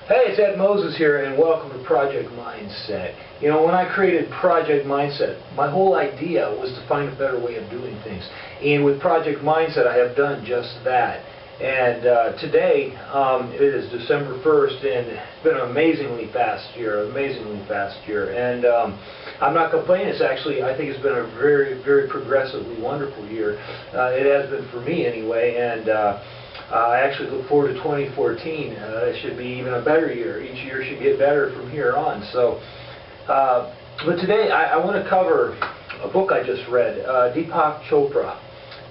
Hey, it's Ed Moses here, and welcome to Project Mindset. You know, when I created Project Mindset, my whole idea was to find a better way of doing things. And with Project Mindset, I have done just that. And today, it is December 1st, and it's been an amazingly fast year, And I'm not complaining. It's actually, I think it's been a very, very progressively wonderful year. It has been for me anyway, and I actually look forward to 2014. It should be even a better year. Each year should get better from here on. So, but today I want to cover a book I just read, Deepak Chopra,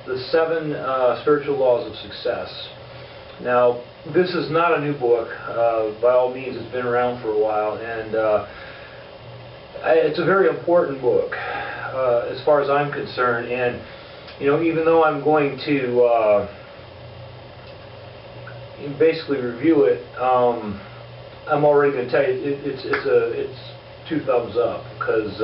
The 7 Spiritual Laws of Success. Now, this is not a new book. By all means, it's been around for a while, and it's a very important book as far as I'm concerned. And you know, even though I'm going to basically review it, I'm already going to tell you it's 2 thumbs up, because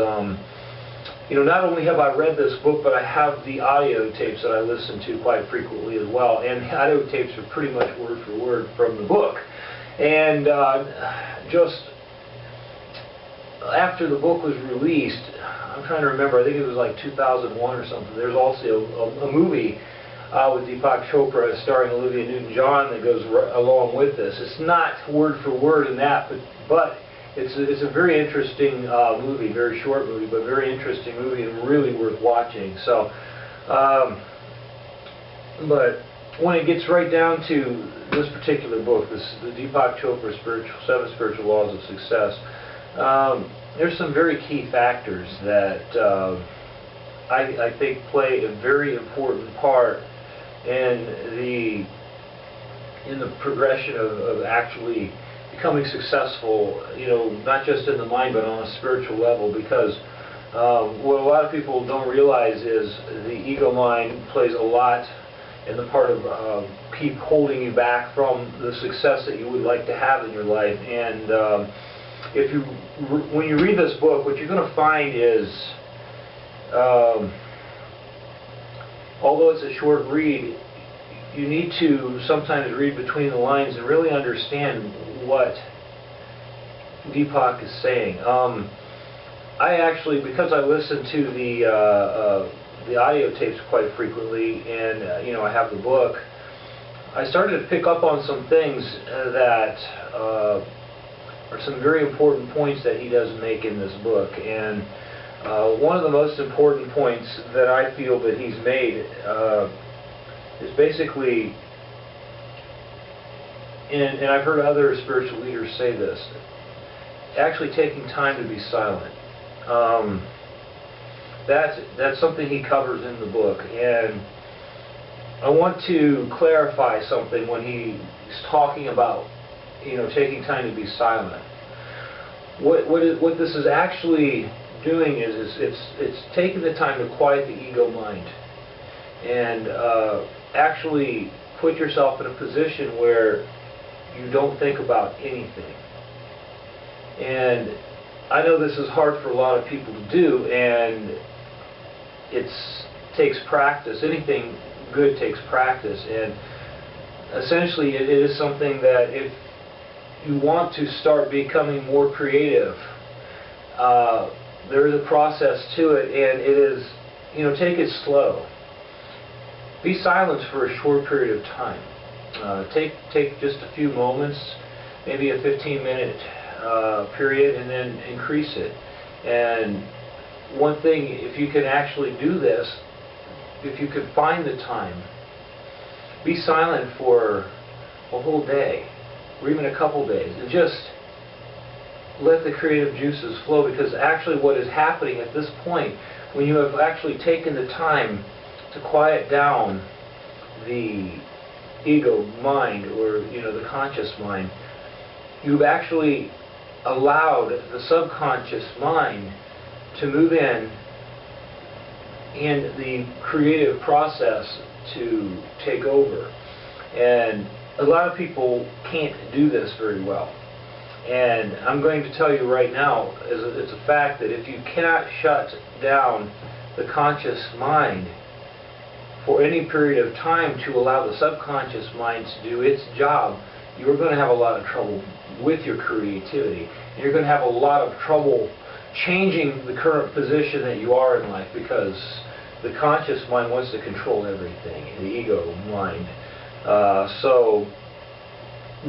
you know, not only have I read this book, but I have the audio tapes that I listen to quite frequently as well, and the audio tapes are pretty much word for word from the book. And just after the book was released, I'm trying to remember, I think it was like 2001 or something, there's also a movie with Deepak Chopra starring Olivia Newton-John that goes along with this. It's not word for word in that, but it's a very interesting movie, very short movie, but very interesting movie and really worth watching. So, but when it gets right down to this particular book, the Deepak Chopra 7 Spiritual Laws of Success, there's some very key factors that I think play a very important part in the progression of actually becoming successful, you know, not just in the mind but on a spiritual level. Because what a lot of people don't realize is the ego mind plays a lot in the part of keep holding you back from the success that you would like to have in your life. And when you read this book, what you're going to find is, although it's a short read, you need to sometimes read between the lines and really understand what Deepak is saying. I actually, because I listen to the audio tapes quite frequently, and you know, I have the book, I started to pick up on some things that are some very important points that he does make in this book. And one of the most important points that I feel that he's made is basically, and I've heard other spiritual leaders say this, actually taking time to be silent. That's something he covers in the book, and I want to clarify something when he's talking about, you know, taking time to be silent. What this is actually doing is it's taking the time to quiet the ego mind and actually put yourself in a position where you don't think about anything. And I know this is hard for a lot of people to do, and it takes practice. Anything good takes practice, and essentially it is something that if you want to start becoming more creative, there is a process to it, and it is, you know, take it slow. Be silent for a short period of time. Take just a few moments, maybe a 15-minute period, and then increase it. And one thing, if you can actually do this, if you can find the time, be silent for a whole day, or even a couple days, and just let the creative juices flow. Because actually what is happening at this point, when you have actually taken the time to quiet down the ego mind, or you know, the conscious mind, you've actually allowed the subconscious mind to move in and the creative process to take over. And a lot of people can't do this very well. And I'm going to tell you right now, it's a fact, that if you cannot shut down the conscious mind for any period of time to allow the subconscious mind to do its job, you're going to have a lot of trouble with your creativity. You're going to have a lot of trouble changing the current position that you are in life, because the conscious mind wants to control everything, the ego mind. So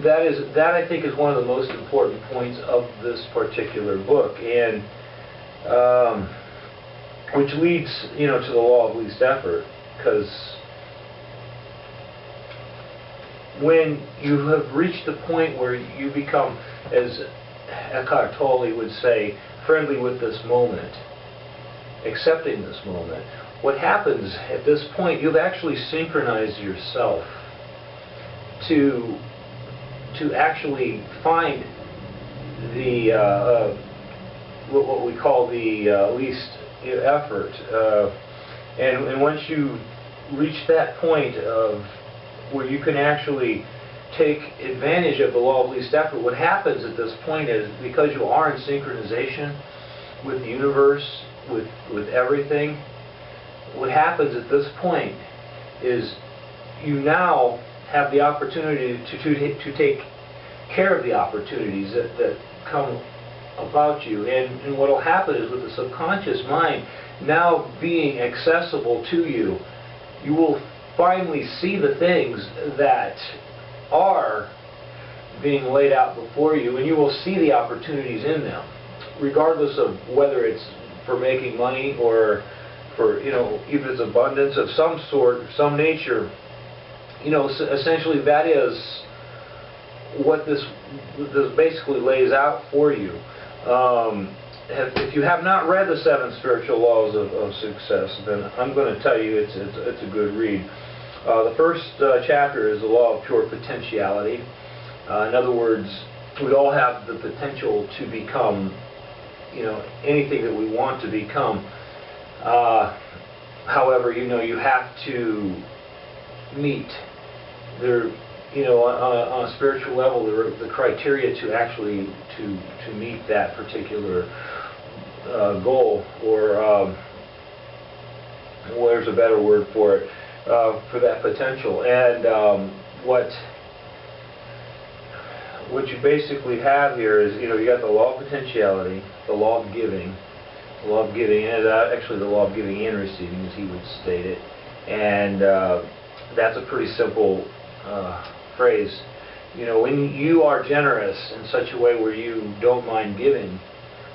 that I think is one of the most important points of this particular book, and which leads, to the law of least effort, because when you have reached the point where you become, as Eckhart Tolle would say, friendly with this moment, accepting this moment, what happens at this point, you've actually synchronized yourself to actually find the what we call the least effort, and once you reach that point of where you can actually take advantage of the law of least effort, what happens at this point is, because you are in synchronization with the universe, with everything, what happens at this point is you now have the opportunity to take care of the opportunities that come about you. And what will happen is, with the subconscious mind now being accessible to you, you will finally see the things that are being laid out before you, and you will see the opportunities in them, regardless of whether it's for making money or for, even it's abundance of some sort, some nature. Essentially that is what this basically lays out for you. If you have not read the 7 spiritual laws of success, then I'm going to tell you it's a good read. The first chapter is the law of pure potentiality. In other words, we all have the potential to become, anything that we want to become. However, you have to meet there. On a spiritual level, the criteria to actually to meet that particular goal, or there's a better word for it, for that potential. And what you basically have here is, you got the law of potentiality, the law of giving, and actually the law of giving and receiving, as he would state it. And that's a pretty simple phrase. When you are generous in such a way where you don't mind giving,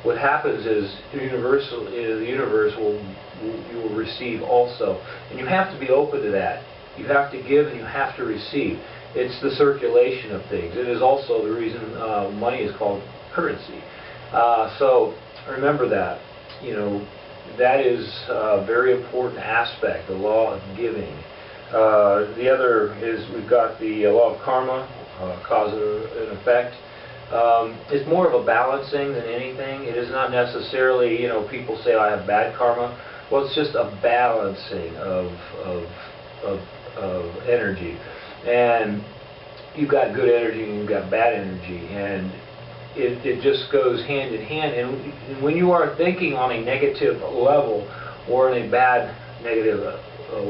what happens is the universe you will receive also, and you have to be open to that. You have to give and you have to receive. It's the circulation of things. It is also the reason money is called currency. So remember that. That is a very important aspect, the law of giving. The other is, we've got the law of karma, cause and effect. It's more of a balancing than anything. It is not necessarily, people say, I have bad karma. Well, it's just a balancing of energy. And you've got good energy and you've got bad energy. And it just goes hand in hand. And when you are thinking on a negative level, or in a bad negative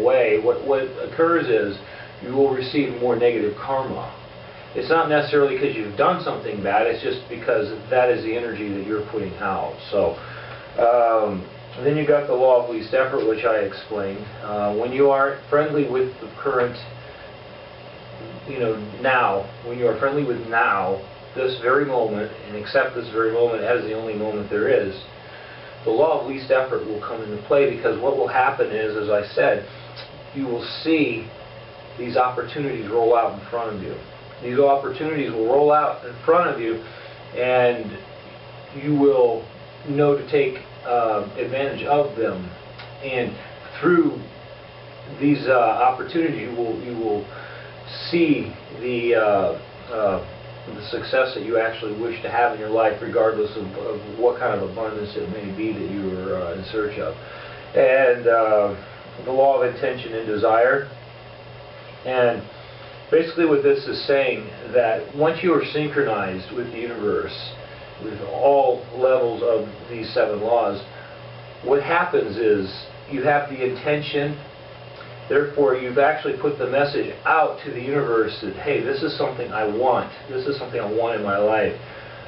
way, what occurs is you will receive more negative karma. It's not necessarily because you've done something bad, it's just because that is the energy that you're putting out. So then you got the law of least effort, which I explained. When you are friendly with the current, now, when you are friendly with now, this very moment, and accept this very moment as the only moment there is, the law of least effort will come into play, because what will happen is, as I said, you will see these opportunities roll out in front of you. These opportunities will roll out in front of you, and you will know to take advantage of them. And through these opportunities, you will see the success that you actually wish to have in your life, regardless of what kind of abundance it may be that you are in search of. And the law of intention and desire. And basically what this is saying, that once you are synchronized with the universe, with all levels of these 7 laws, what happens is you have the intention Therefore, you've actually put the message out to the universe that, hey, this is something I want. This is something I want in my life.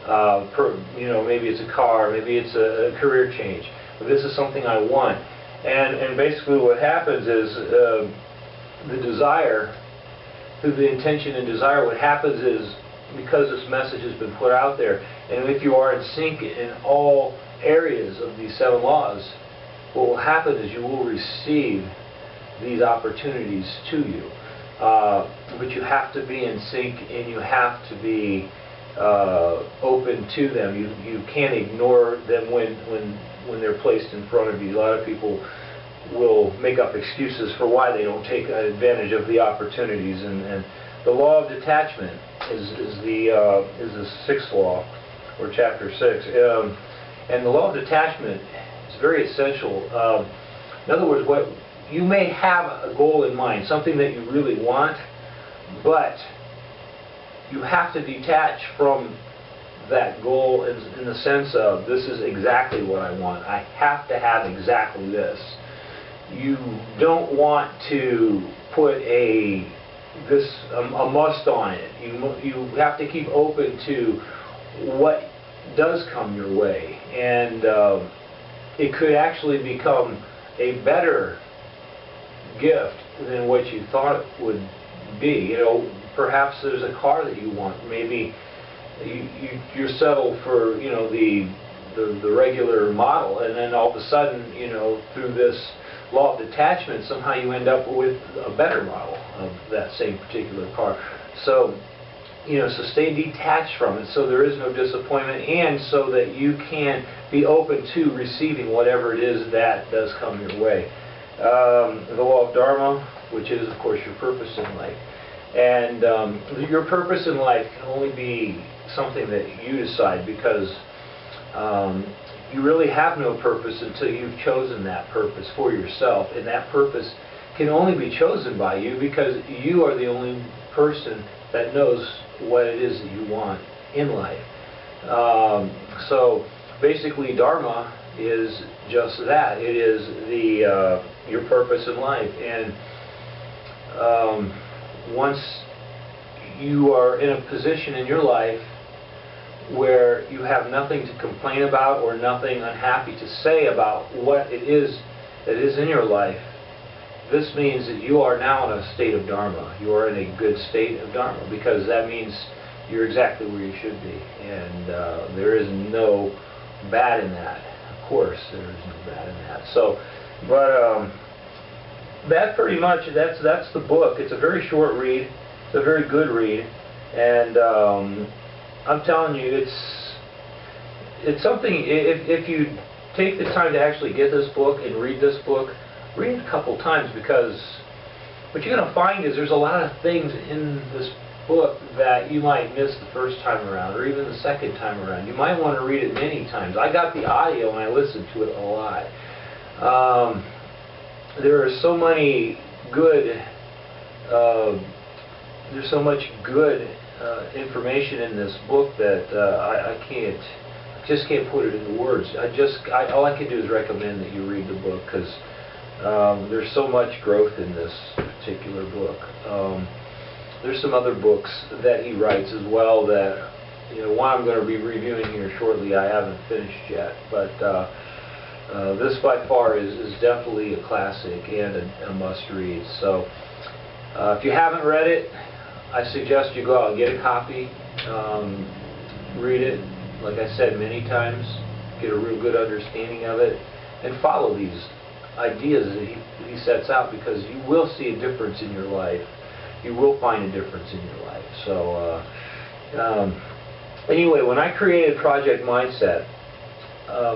Maybe it's a car, maybe it's a career change. But this is something I want. And basically what happens is the desire, through the intention and desire, what happens is, because this message has been put out there, and if you are in sync in all areas of these 7 laws, what will happen is you will receive these opportunities to you. But you have to be in sync, and you have to be open to them. You can't ignore them when they're placed in front of you. A lot of people will make up excuses for why they don't take advantage of the opportunities. And the law of detachment is the 6th law, or chapter 6. And the law of detachment is very essential. In other words, what you may have a goal in mind, something that you really want, but you have to detach from that goal in the sense of, this is exactly what I want. I have to have exactly this. You don't want to put a must on it. You have to keep open to what does come your way, and it could actually become a better gift than what you thought it would be. Perhaps there's a car that you want. Maybe you're settled for the regular model, and then all of a sudden, through this law of detachment, somehow you end up with a better model of that same particular car. So so stay detached from it, so there is no disappointment, and so that you can be open to receiving whatever it is that does come your way. The law of Dharma, which is, of course, your purpose in life. And your purpose in life can only be something that you decide, because you really have no purpose until you've chosen that purpose for yourself. And that purpose can only be chosen by you, because you are the only person that knows what it is that you want in life. So basically, Dharma is just that. It is your purpose in life. And once you are in a position in your life where you have nothing to complain about or nothing unhappy to say about what it is that is in your life, this means that you are now in a state of Dharma. You are in a good state of Dharma, because that means you're exactly where you should be. And there is no bad in that. Of course, there is no bad in that. So, but that pretty much, that's the book. It's a very short read. It's a very good read. And I'm telling you, it's something, if you take the time to actually get this book and read this book, read it a couple times, because what you're going to find is there's a lot of things in this book that you might miss the first time around, or even the second time around. You might want to read it many times. I got the audio and I listened to it a lot. There are so many good, there's so much good information in this book that I just can't put it into words. All I can do is recommend that you read the book, because there's so much growth in this particular book. There's some other books that he writes as well that, one I'm going to be reviewing here shortly. I haven't finished yet, but this by far is definitely a classic and a must-read. So if you haven't read it, I suggest you go out and get a copy, read it, like I said, many times, get a real good understanding of it, and follow these ideas that he sets out, because you will see a difference in your life. You will find a difference in your life. So anyway, when I created Project Mindset,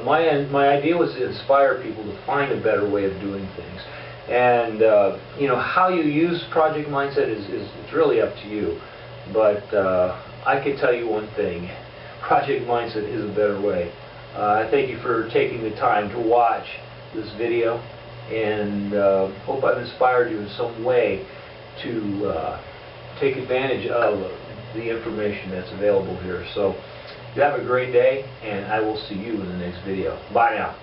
my idea was to inspire people to find a better way of doing things. And how you use Project Mindset is it's really up to you. But I can tell you one thing: Project Mindset is a better way. I thank you for taking the time to watch this video, and hope I've inspired you in some way to take advantage of the information that's available here. So you have a great day, and I will see you in the next video. Bye now.